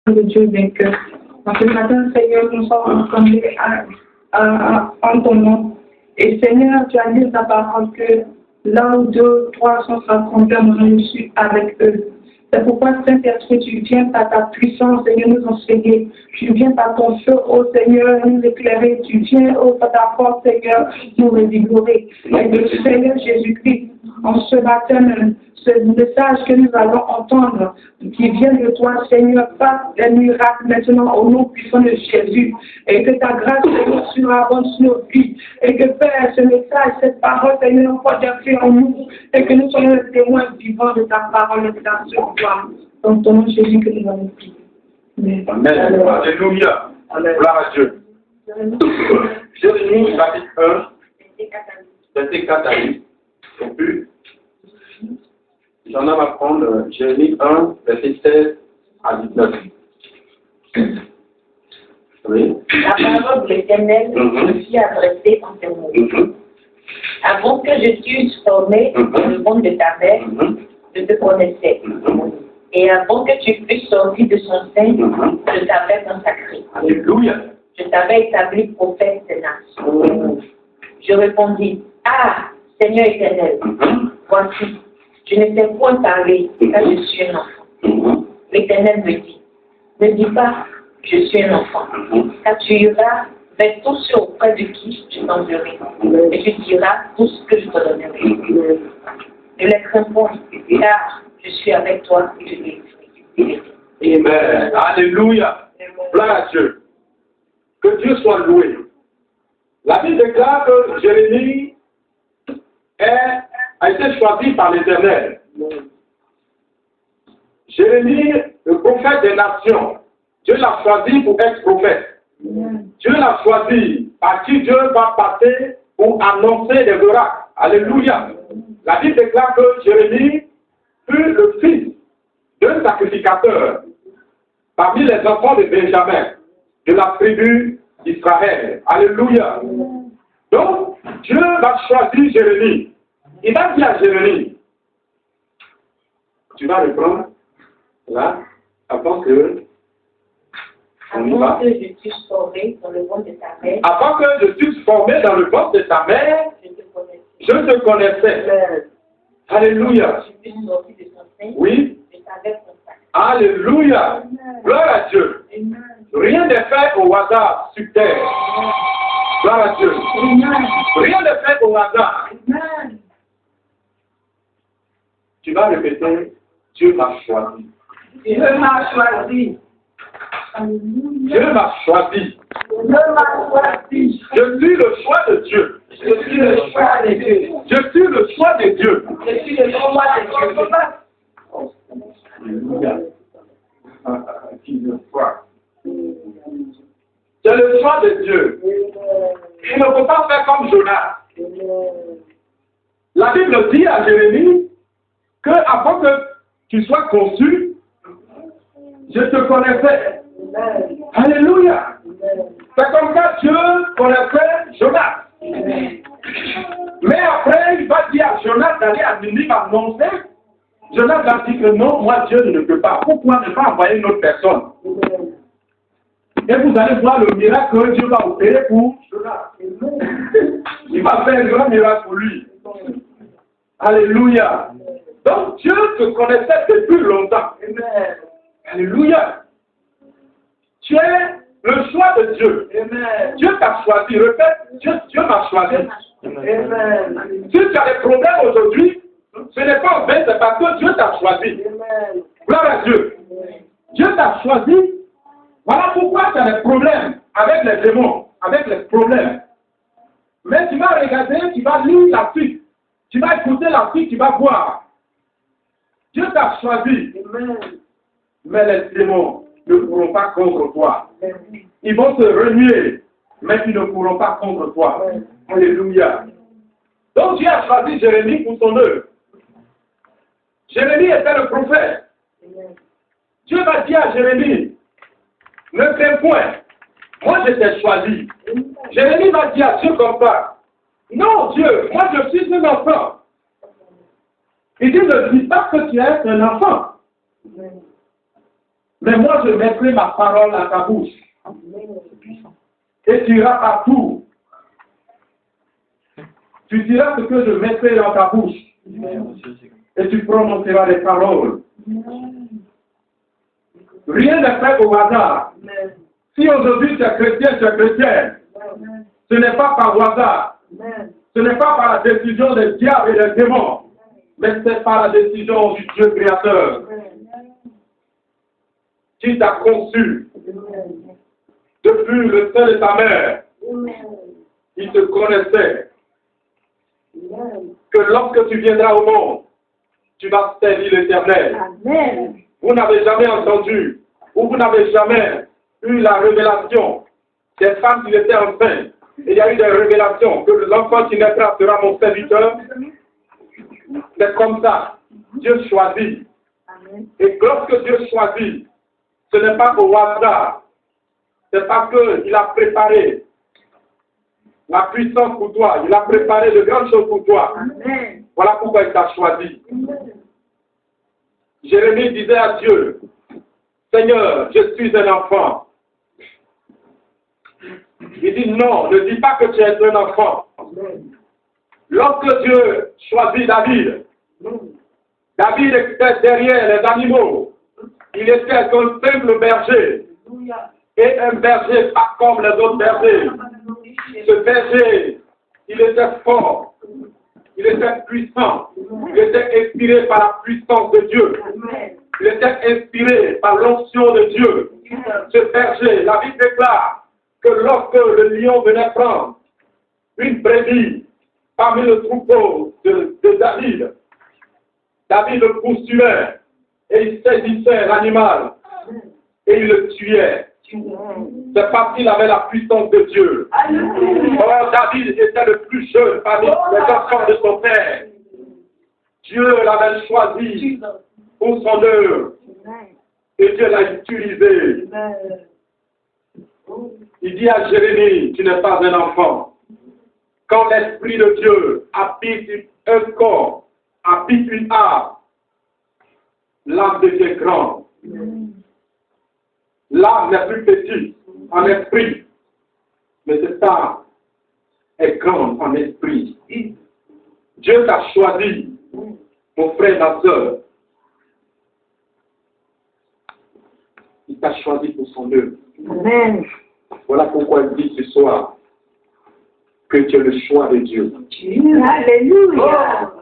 de Dieu vainqueur. Donc ce matin, Seigneur, nous sommes ensemble en ton nom. Et Seigneur, tu as dit ta parole que là où deux, trois sont rencontrés, je suis avec eux. C'est pourquoi, Saint-Esprit, tu viens par ta puissance, Seigneur, nous enseigner. Tu viens par ton feu, ô Seigneur, nous éclairer. Tu viens, ô par ta force, Seigneur, nous revigorer. Et le Seigneur Jésus-Christ, en ce matin, ce message que nous allons entendre, qui vient de toi, Seigneur, fasse des miracles maintenant au nom puissant de Jésus. Et que ta grâce, Seigneur, surabonde sur nos vies. Et que, Père, ce message, cette parole, Seigneur, soit fait en nous. Et que nous soyons les témoins vivants de ta parole et de ta gloire. Dans ton nom, Jésus, que nous allons prier. Amen. Alléluia. Gloire à Dieu. Jérémie, chapitre 1, verset 4 à 8. Non plus. J'en ai à prendre Jérémie 1, verset 16 à 19. Oui. La parole de l'Éternel me fut adressée en ces mots. Avant que je t'eusse formé dans le monde de ta mère, je te connaissais. Et avant que tu fusses sorti de son sein, je t'avais consacré. Alléluia. Je t'avais établi prophète des nations. Je répondis, ah, Seigneur éternel, voici, je ne sais point parler, car je suis un enfant. L'Éternel me dit, ne dis pas, je suis un enfant, car tu iras vers tous ceux auprès de qui je t'enverrai, et tu diras tout ce que je te donnerai. Ne les crains point, car je suis avec toi et je t'ai fait. Amen. Alléluia. Gloire à Dieu. Que Dieu soit loué. La Bible déclare que Jérémie a été choisi par l'Éternel. Jérémie, le prophète des nations, Dieu l'a choisi pour être prophète. Dieu l'a choisi par qui Dieu va passer pour annoncer des miracles. Alléluia. La Bible déclare que Jérémie fut le fils d'un sacrificateur parmi les enfants de Benjamin, de la tribu d'Israël. Alléluia. Donc, Dieu va choisir Jérémie. Il va dire à Jérémie, tu vas reprendre là, avant que Avant que je t'eusse formé dans le ventre de ta mère, avant que je t'eusse formé dans le ventre de ta mère, je te connaissais. Alléluia. je fus sorti de son sein, Oui. je t'avais consacré. Alléluia. Gloire à Dieu. Rien n'est fait au hasard sur terre. Gloire à Dieu. Rien n'est fait au hasard. Tu vas répéter, Dieu m'a choisi. Dieu m'a choisi. Dieu m'a choisi. Dieu m'a choisi. Je suis le choix de Dieu. Je suis le choix de Dieu. Je suis le choix de Dieu. Je suis le choix de Dieu. Alléluia. C'est le choix de Dieu. Il ne faut pas faire comme Jonas. La Bible dit à Jérémie que avant que tu sois conçu, je te connaissais. Alléluia. C'est comme ça que Dieu connaissait Jonas. Mais après, il va dire à Jonas d'aller à Ninive annoncer. Jonas va dire que non, moi Dieu ne peut pas. Pourquoi ne pas envoyer une autre personne? Et vous allez voir le miracle que Dieu va opérer pour Jonas. Il va faire un grand miracle pour lui. Alléluia. Donc Dieu te connaissait depuis longtemps. Alléluia. Tu es le choix de Dieu. Dieu t'a choisi. Répète, Dieu m'a choisi. Si tu as des problèmes aujourd'hui, ce n'est pas en vain, c'est parce que Dieu t'a choisi. Gloire à Dieu. Dieu t'a choisi. Voilà pourquoi tu as des problèmes avec les démons, avec les problèmes. Mais tu vas regarder, tu vas lire la suite. Tu vas écouter la suite, tu vas voir. Dieu t'a choisi. Mais les démons ne pourront pas contre toi. Ils vont se remuer, mais ils ne pourront pas contre toi. Alléluia. Donc Dieu a choisi Jérémie pour son œuvre. Jérémie était le prophète. Dieu va dire à Jérémie, ne crains point, moi je t'ai choisi. Jérémie va dire à Dieu comme ça, non Dieu, moi je suis un enfant. Il dit, ne dis pas que tu es un enfant. Mais moi, je mettrai ma parole à ta bouche. Et tu iras partout. Tu diras ce que je mettrai dans ta bouche. Et tu prononceras les paroles. Rien n'est fait au hasard. Si aujourd'hui tu es chrétien, tu es chrétien. Ce n'est pas par hasard. Ce n'est pas par la décision des diables et des démons. Mais c'est par la décision du Dieu créateur. Qui t'a conçu depuis le sein de ta mère. Il te connaissait. Que lorsque tu viendras au monde, tu vas servir l'Éternel. Vous n'avez jamais entendu, ou vous n'avez jamais eu la révélation des femmes qui étaient enceintes. Il y a eu des révélations que l'enfant qui naîtra sera mon serviteur. C'est comme ça. Dieu choisit. Et lorsque Dieu choisit, ce n'est pas au hasard. C'est parce qu'il a préparé la puissance pour toi. Il a préparé de grandes choses pour toi. Amen. Voilà pourquoi il t'a choisi. Jérémie disait à Dieu, Seigneur, je suis un enfant. Il dit non, ne dis pas que tu es un enfant. Lorsque Dieu choisit David, David était derrière les animaux. Il était un simple berger. Et un berger pas comme les autres bergers. Ce berger, il était fort. Il était puissant. Il était inspiré par la puissance de Dieu. Il était inspiré par l'onction de Dieu. Ce berger, la Bible déclare que lorsque le lion venait prendre une brebis parmi le troupeau de David, David le poursuivait et il saisissait l'animal et il le tuait. C'est parce qu'il avait la puissance de Dieu. Or, David était le plus jeune parmi les enfants de son père. Dieu l'avait choisi pour son œuvre. Et Dieu l'a utilisé. Il dit à Jérémie, tu n'es pas un enfant. Quand l'Esprit de Dieu habite un corps, habite une âme, l'âme devient grande. L'âme n'est plus petite en esprit, mais cette âme est grande en esprit. Dieu t'a choisi, mon frère, ma soeur. Il t'a choisi pour son œuvre. Amen. Voilà pourquoi il dit ce soir que tu es le choix de Dieu. Alléluia.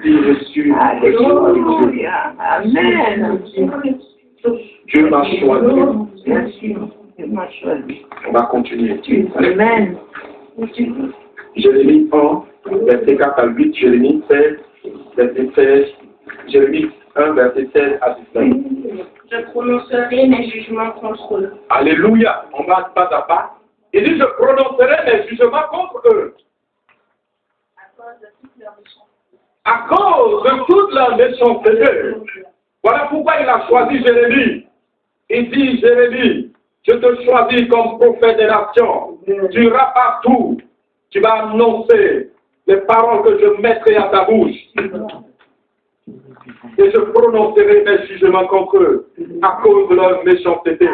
Dis, je suis le choix de Dieu. Alléluia. Amen. Dieu m'a choisi. Merci. Dieu m'a choisi. On va continuer. Amen. Jérémie 1, verset 4 à 8, Jérémie 16, verset 16, Jérémie 1, verset 16 à 19. Je prononcerai mes jugements contre eux. Alléluia. On va pas à pas. Il dit, je prononcerai mes jugements contre eux. À cause de toute leur méchanceté. Voilà pourquoi il a choisi Jérémie. Il dit, Jérémie, je te choisis comme prophète des nations. Tu iras partout. Tu vas annoncer les paroles que je mettrai à ta bouche. Et je prononcerai mes jugements contre eux à cause de leur méchanceté.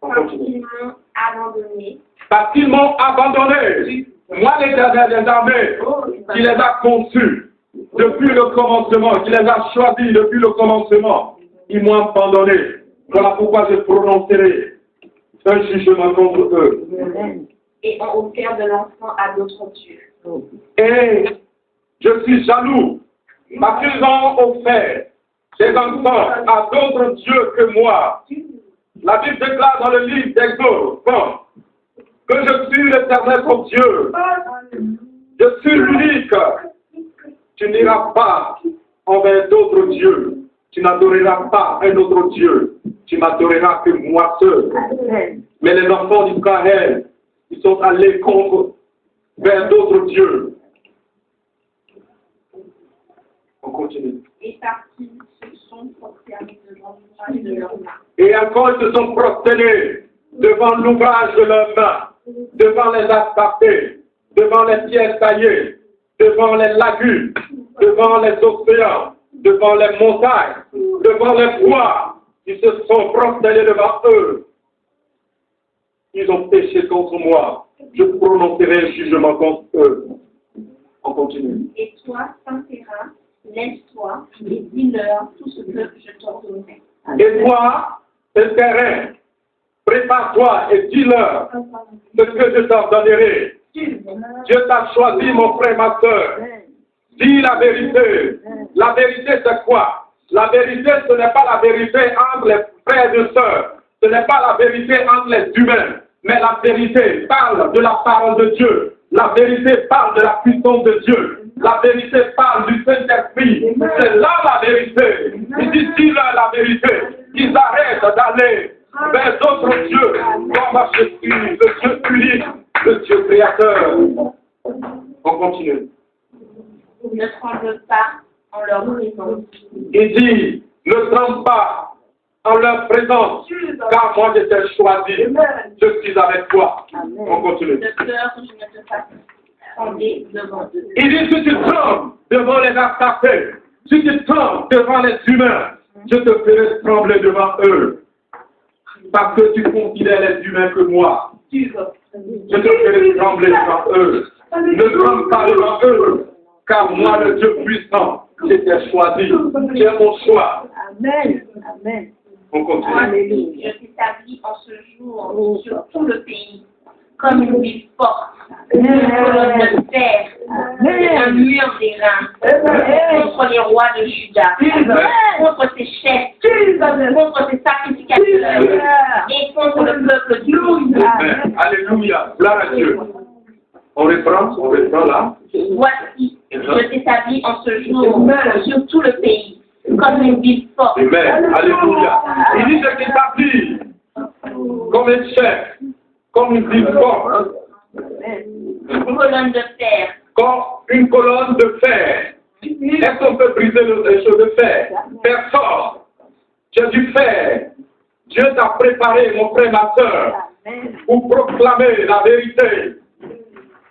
Parce qu'ils m'ont abandonné. Parce qu'ils m'ont abandonné. Moi, l'Éternel des armées, qui les a conçus depuis le commencement, qui les a choisis depuis le commencement, ils m'ont abandonné. Voilà pourquoi je prononcerai un jugement contre eux. Et ont offert de l'enfant à d'autres dieux. Et je suis jaloux parce qu'ils ont offert des enfants à d'autres dieux que moi. La Bible déclare dans le livre d'Exode que je suis l'Éternel ton Dieu. Je suis l'unique. Tu n'iras pas envers d'autres dieux. Tu n'adoreras pas un autre Dieu. Tu m'adoreras que moi seul. Mais les enfants d'Israël, ils sont allés vers d'autres dieux. On continue. Et partis se sont prosternés devant l'ouvrage de leurs mains. Et encore ils se sont prosternés devant l'ouvrage de leurs mains, devant les aspartés, devant les pierres taillées, devant les lagunes, devant les océans, devant les montagnes, devant les bois, ils se sont prosternés devant eux. Ils ont péché contre moi. Je prononcerai un jugement contre eux. On continue. Et toi, Saint-Terrain, lève-toi et dis-leur tout ce que je t'ordonnerai. Et toi, terrain, prépare-toi et dis-leur ce que je t'ordonnerai. Dieu t'a choisi, mon frère, ma soeur. Dis la vérité. La vérité, c'est quoi? La vérité, ce n'est pas la vérité entre les frères et sœurs. Ce n'est pas la vérité entre les humains. Mais la vérité parle de la parole de Dieu. La vérité parle de la puissance de Dieu. La vérité parle du Saint-Esprit. C'est là la vérité. Il dit, dis-leur la vérité. Ils arrêtent d'aller vers d'autres dieux. Comme Jésus, le Dieu unique, le Dieu créateur. On continue. Ne tremble pas en leur présence. Il dit, ne tremble pas en leur présence, car moi je t'ai choisi, je suis avec toi. On continue. De peur que je ne te fasse trembler devant eux. Il dit, si tu trembles devant les assassinés, si tu trembles devant les humains, je te ferai trembler devant eux. Parce que tu considères les humains que moi. Je te ferai trembler devant eux. Ne tremble pas devant eux, car moi, le Dieu puissant, je t'ai choisi. Tu es mon choix. Amen. Amen. On continue. Je t'établis en ce jour sur tout le pays comme une ville forte, une colonne de fer, un mur d'airain contre les rois de Juda, contre ses chefs, contre ses sacrificateurs et contre le peuple du monde. Alléluia. Gloire à Dieu. On reprend là. Voici, je t'établis en ce jour sur tout le pays comme une ville forte. Amen. Alléluia. Il dit je t'établis comme un chef, comme une ville forte, Une colonne de fer. comme une colonne de fer. Est-ce qu'on peut briser les choses de fer? Faire fort. Tu as du fer. Dieu t'a préparé, mon frère, ma soeur, pour proclamer la vérité.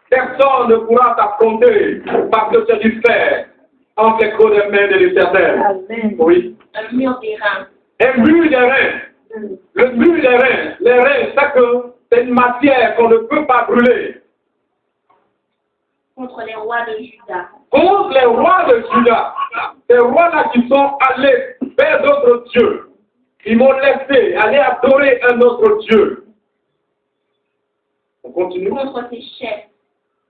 Personne ne pourra t'affronter parce que tu as du fer entre les creux des mains de l'Éternel. Oui. Un mur d'airain. Un mur des reins. Le mur des reins. Les reins, c'est une matière qu'on ne peut pas brûler. Contre les rois de Juda. Contre les rois de Juda. Ces rois-là qui sont allés vers d'autres dieux. Ils m'ont laissé aller adorer un autre Dieu. On continue. Contre ses chefs.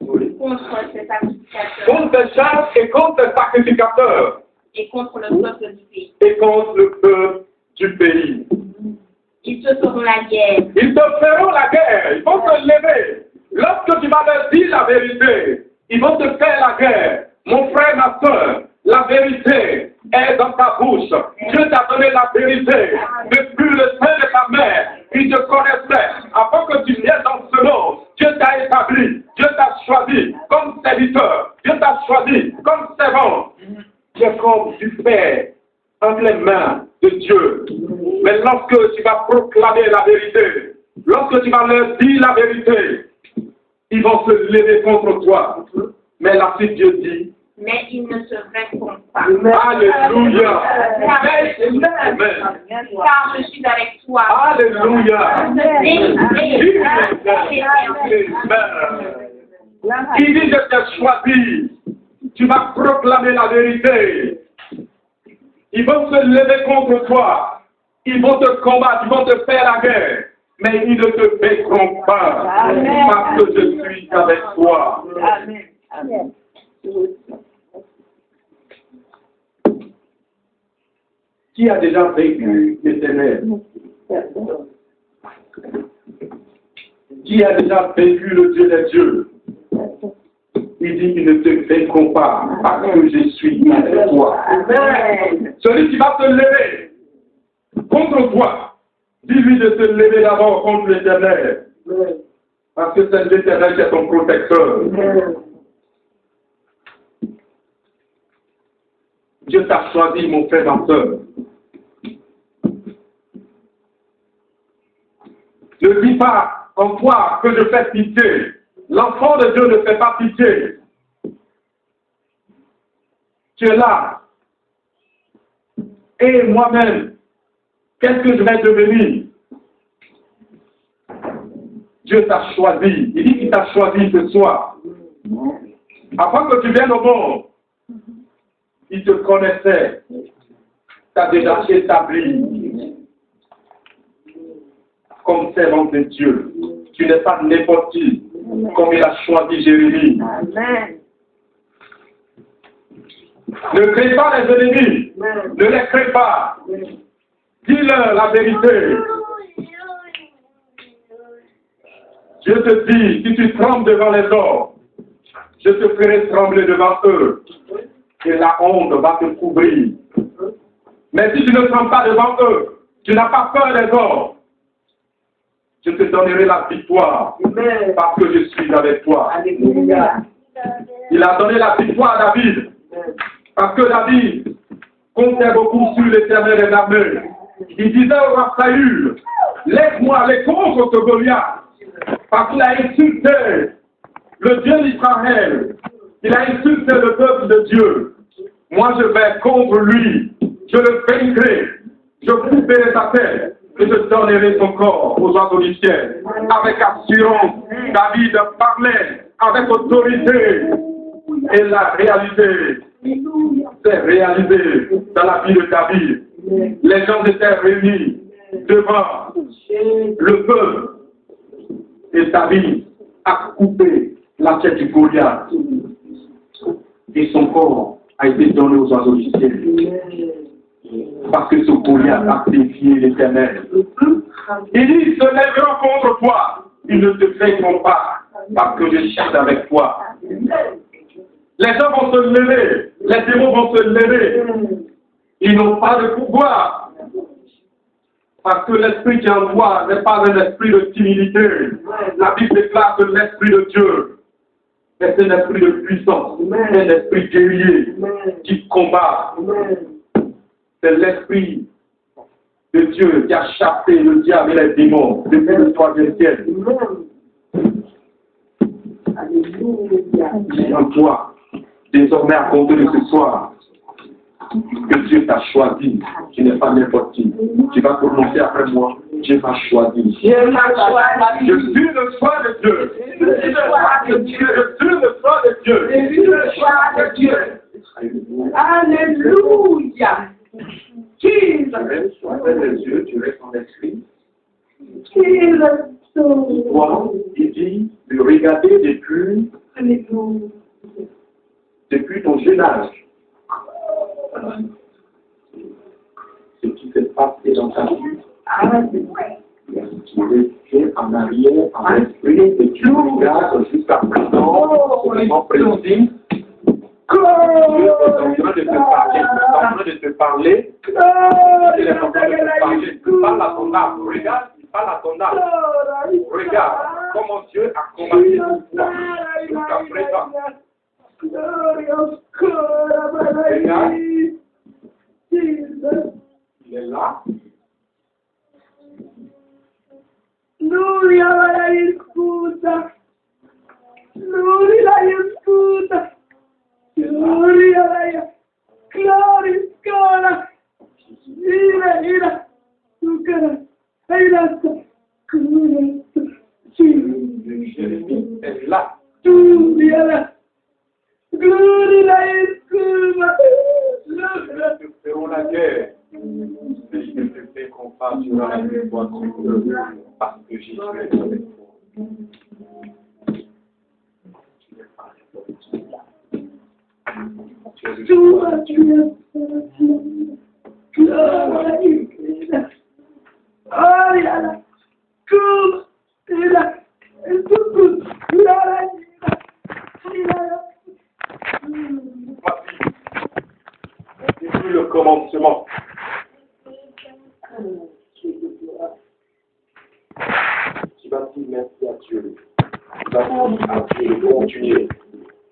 Oui. Contre ses sacrificateurs. Contre les chefs et contre les sacrificateurs. Et contre le peuple du pays. Et contre le peuple du pays. Ils te feront la guerre. Ils te feront la guerre. Ils vont te lever. Lorsque tu vas leur dire la vérité, ils vont te faire la guerre. Mon frère, ma soeur, la vérité est dans ta bouche. Dieu t'a donné la vérité. Depuis le sein de ta mère, il te connaissait. Avant que tu viennes dans ce monde, Dieu t'a établi. Dieu t'a choisi comme serviteur. Dieu t'a choisi comme servant. Tu es comme du Père entre les mains de Dieu. Mais lorsque tu vas proclamer la vérité, lorsque tu vas leur dire la vérité, ils vont se lever contre toi. Mais la suite, Dieu dit, Mais ils ne se vaincront pas. Alléluia. Amen. Car je suis avec toi. Alléluia. Il dit, je t'ai choisi. Tu vas proclamer la vérité. Ils vont se lever contre toi. Ils vont te combattre. Ils vont te faire la guerre. Mais ils ne te vaincront pas. Amen. Parce que je suis avec toi. Amen. Amen. Qui a déjà vécu l'Éternel? Qui a déjà vécu le Dieu des dieux? Il dit qu'ils ne te vaincront pas parce que je suis avec toi. Amen. Celui qui va se lever contre toi, dis-lui de se lever d'abord contre l'Éternel. Parce que c'est l'Éternel qui est ton protecteur. Dieu t'a choisi, mon frère, ma soeur. Ne dis pas en toi que je fais pitié. L'enfant de Dieu ne fait pas pitié. Tu es là. Et moi-même, qu'est-ce que je vais devenir? Dieu t'a choisi. Il dit qu'il t'a choisi ce soir. Avant que tu viennes au monde, il te connaissait. T'as déjà établi comme servant de Dieu. Tu n'es pas n'importe qui, comme il a choisi Jérémie. Amen. Ne crée pas les ennemis. Ne les crée pas. Dis-leur la vérité. Je te dis, si tu trembles devant les hommes, je te ferai trembler devant eux. Et la honte va te couvrir. Mais si tu ne trembles pas devant eux, tu n'as pas peur des hommes, je te donnerai la victoire parce que je suis avec toi. Il a donné la victoire à David parce que David comptait beaucoup sur l'Éternel des armées. Il disait au roi Saül, laisse-moi aller contre ce Goliath parce qu'il a insulté le Dieu d'Israël. Il a insulté le peuple de Dieu. Moi, je vais contre lui. Je le vaincrai. Je couperai sa tête. Et je donnerai son corps aux oiseaux du ciel. Avec assurance, David parlait avec autorité. Et la réalité s'est réalisée dans la vie de David. Les gens étaient réunis devant le peuple. Et David a coupé la tête du Goliath. Et son corps a été donné aux oiseaux du ciel. Parce que ce Goliath a défié l'Éternel. Il dit, ils se lèveront contre toi. Ils ne te vaincront pas. Parce que je suis avec toi. Les gens vont se lever. Les démons vont se lever. Ils n'ont pas de pouvoir. Parce que l'esprit qui est en toi n'est pas un esprit de timidité. La Bible déclare que l'esprit de Dieu est un esprit de puissance, un esprit guerrier qui combat. C'est l'esprit de Dieu qui a chassé le diable et les démons depuis le 3e siècle. Il est en toi. Désormais, à compter de ce soir, que Dieu t'a choisi. Tu n'es pas n'importe qui. Tu vas prononcer après moi. Dieu m'a choisi. Dieu m'a choisi. Je suis le choix de Dieu. Je suis le choix de Dieu. Je suis le choix de Dieu. Je suis le choix de Dieu. Alléluia. Jesus. Ferme les yeux, tu restes en esprit. Jesus. Toi, il dit de regarder depuis ton jeune âge. Ce qui s'est passé dans ta vie. Tu es en arrière, en esprit, et tu regardes jusqu'à présent, au moment précis. Dieu est en train de te parler, il est en train de te parler. Il est en train de te parler. Il parle à ton âme. Regarde, il parle à ton âme. Regarde comment Dieu a combattu pour toi jusqu'à présent. Regarde. Il est là. Lui la escuta. Lui la escuta. Lui la gloria scola. Ira. Sucara. Ailata. Jérémie est là. Tu viens. Gloria la escuta. Nous ferons la guerre. Mais je te fais qu'on fasse sur la victoire sur eux, parce que j'y suis avec toi. Depuis le commencement, tu vas dire merci à Dieu. Tu vas dire à Dieu de continuer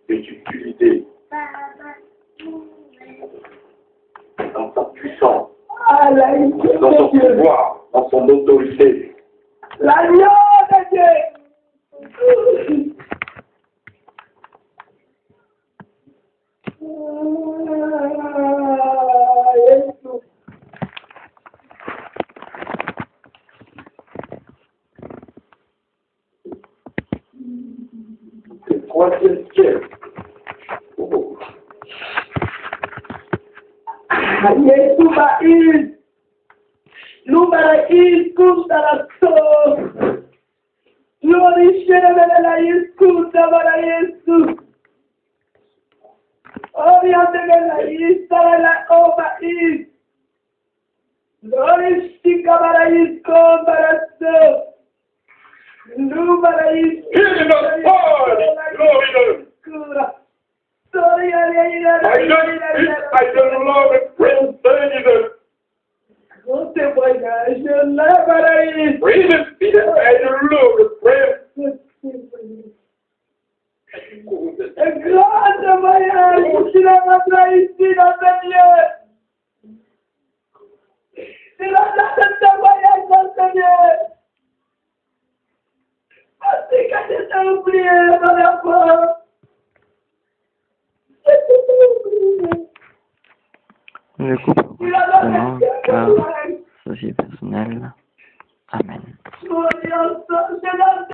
de t'utiliser dans sa puissance, dans son pouvoir, dans son autorité. L'agneau de Dieu. troisième ciel. Oh. Yesu baiz, numara is kustarato, Lori sherebela Yesu, tabara Yesu, Oriandela is, tabara oba is, Lori shikabara is, kombarato, numara is, In the body, glory to Sorry, I don't love it, praise Jesus. Não tem bagagem, não para isso. Praise it, be the I don't love it, praise. É glória, Maria, tira para isso, tira Daniel. Tira da Santa Maria, Daniel. Assim que a gente não precisa, olha só. Le couple vraiment car ceci est personnel. Amen.